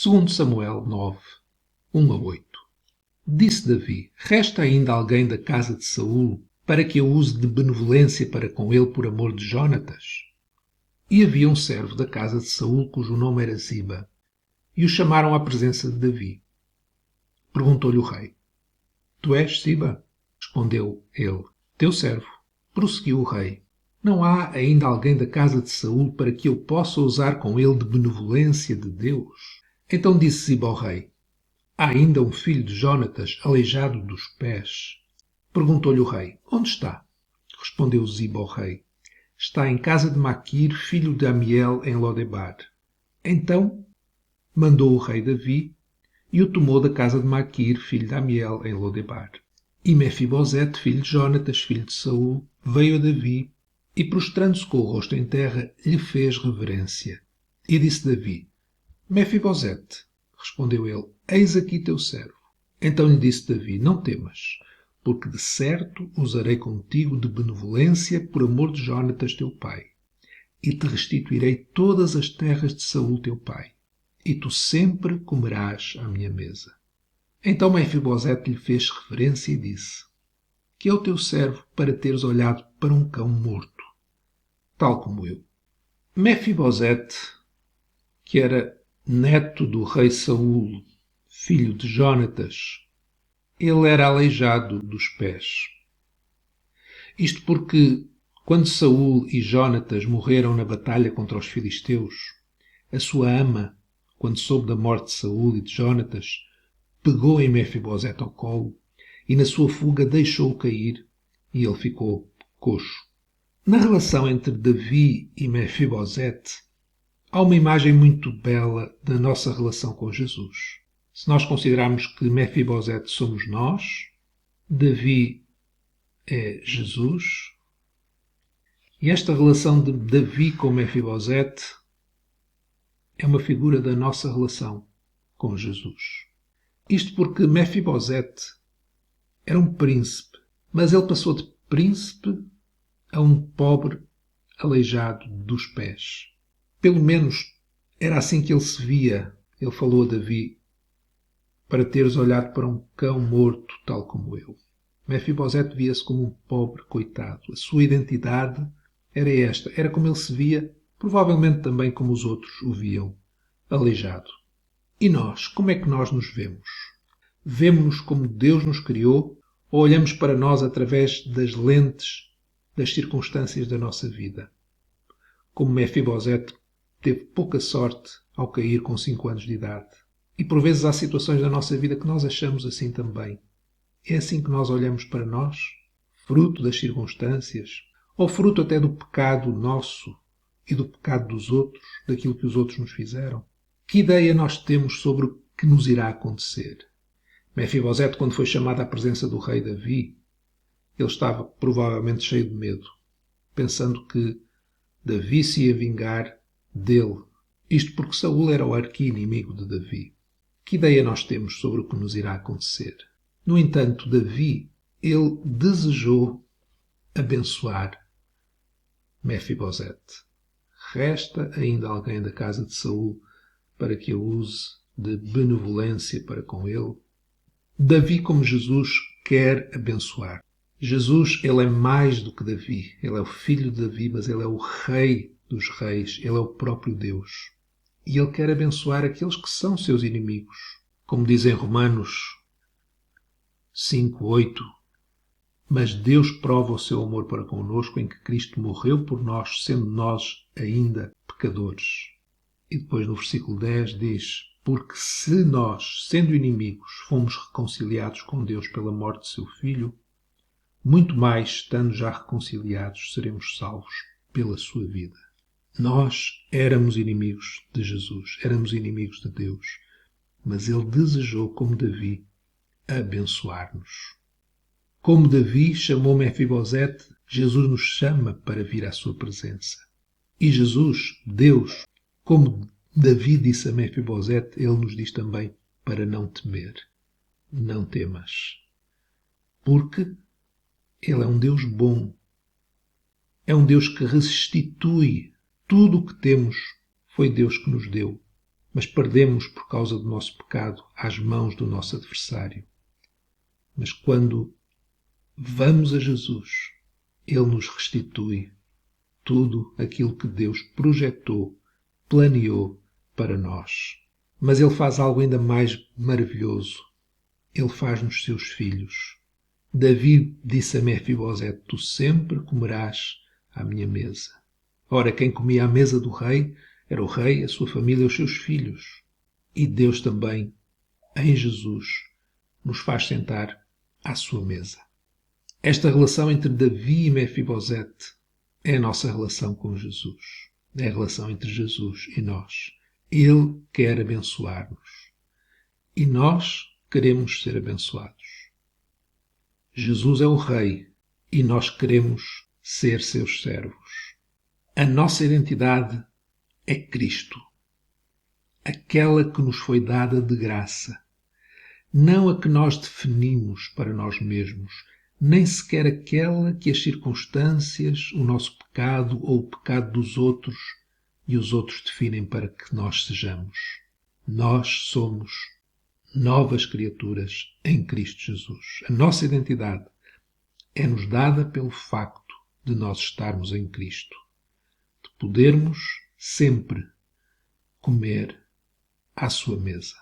2 Samuel 9, 1-8. Disse Davi: resta ainda alguém da casa de Saul para que eu use de benevolência para com ele por amor de Jonatas? E havia um servo da casa de Saul cujo nome era Ziba, e o chamaram à presença de Davi. Perguntou-lhe o rei: Tu és Ziba? Respondeu ele: Teu servo. Prosseguiu o rei: Não há ainda alguém da casa de Saul para que eu possa usar com ele de benevolência de Deus? Então disse Ziba ao rei: Há ainda um filho de Jonatas aleijado dos pés. Perguntou-lhe o rei: Onde está? Respondeu Ziba ao rei: Está em casa de Maquir, filho de Amiel, em Lodebar. Então mandou o rei Davi e o tomou da casa de Maquir, filho de Amiel, em Lodebar. E Mefibosete, filho de Jonatas, filho de Saul, veio a Davi e, prostrando-se com o rosto em terra, lhe fez reverência. E disse Davi: Mefibosete. Respondeu ele: Eis aqui teu servo. Então lhe disse Davi: Não temas, porque de certo usarei contigo de benevolência por amor de Jonatas teu pai, e te restituirei todas as terras de Saul teu pai, e tu sempre comerás à minha mesa. Então Mefibosete lhe fez reverência e disse: Que é o teu servo para teres olhado para um cão morto, tal como eu? Mefibosete, que era neto do rei Saul, filho de Jonatas, ele era aleijado dos pés. Isto porque, quando Saul e Jonatas morreram na batalha contra os filisteus, a sua ama, quando soube da morte de Saul e de Jonatas, pegou em Mefibosete ao colo e, na sua fuga, deixou-o cair e ele ficou coxo. Na relação entre Davi e Mefibosete, há uma imagem muito bela da nossa relação com Jesus. Se nós considerarmos que Mefibosete somos nós, Davi é Jesus, e esta relação de Davi com Mefibosete é uma figura da nossa relação com Jesus. Isto porque Mefibosete era um príncipe, mas ele passou de príncipe a um pobre aleijado dos pés. Pelo menos era assim que ele se via. Ele falou a Davi: para teres olhado para um cão morto, tal como eu. Mefibosete via-se como um pobre coitado. A sua identidade era esta. Era como ele se via, provavelmente também como os outros o viam, aleijado. E nós, como é que nós nos vemos? Vemo-nos como Deus nos criou ou olhamos para nós através das lentes das circunstâncias da nossa vida? Como Mefibosete teve pouca sorte ao cair com 5 anos de idade. E por vezes há situações da nossa vida que nós achamos assim também. É assim que nós olhamos para nós? Fruto das circunstâncias? Ou fruto até do pecado nosso e do pecado dos outros, daquilo que os outros nos fizeram? Que ideia nós temos sobre o que nos irá acontecer? Mefibosete, quando foi chamado à presença do rei Davi, ele estava provavelmente cheio de medo, pensando que Davi se ia vingar dele. Isto porque Saul era o arqui-inimigo de Davi. Que ideia nós temos sobre o que nos irá acontecer? No entanto, Davi, ele desejou abençoar Mefibosete. Resta ainda alguém da casa de Saul para que eu use de benevolência para com ele? Davi, como Jesus, quer abençoar. Jesus, ele é mais do que Davi. Ele é o filho de Davi, mas ele é o rei dos reis. Ele é o próprio Deus. E ele quer abençoar aqueles que são seus inimigos. Como diz em Romanos 5:8, mas Deus prova o seu amor para connosco em que Cristo morreu por nós, sendo nós ainda pecadores. E depois no versículo 10 diz: porque se nós, sendo inimigos, fomos reconciliados com Deus pela morte de seu Filho, muito mais, estando já reconciliados, seremos salvos pela sua vida. Nós éramos inimigos de Jesus, éramos inimigos de Deus, mas ele desejou, como Davi, abençoar-nos. Como Davi chamou Mefibosete, Jesus nos chama para vir à sua presença. E Jesus, Deus, como Davi disse a Mefibosete, ele nos diz também para não temer. Não temas. Porque ele é um Deus bom. É um Deus que restitui tudo o que temos. Foi Deus que nos deu. mas perdemos por causa do nosso pecado às mãos do nosso adversário. Mas quando vamos a Jesus, Ele nos restitui tudo aquilo que Deus projetou, planeou para nós. Mas Ele faz algo ainda mais maravilhoso. Ele faz-nos seus filhos. Davi disse a Mefibosete: tu sempre comerás à minha mesa. Ora, quem comia à mesa do rei era o rei, a sua família e os seus filhos. E Deus também, em Jesus, nos faz sentar à sua mesa. Esta relação entre Davi e Mefibosete é a nossa relação com Jesus. É a relação entre Jesus e nós. Ele quer abençoar-nos. E nós queremos ser abençoados. Jesus é o Rei e nós queremos ser seus servos. A nossa identidade é Cristo, aquela que nos foi dada de graça, não a que nós definimos para nós mesmos, nem sequer aquela que as circunstâncias, o nosso pecado ou o pecado dos outros e os outros definem para que nós sejamos. Nós somos novas criaturas em Cristo Jesus. A nossa identidade é-nos dada pelo facto de nós estarmos em Cristo, de podermos sempre comer à sua mesa.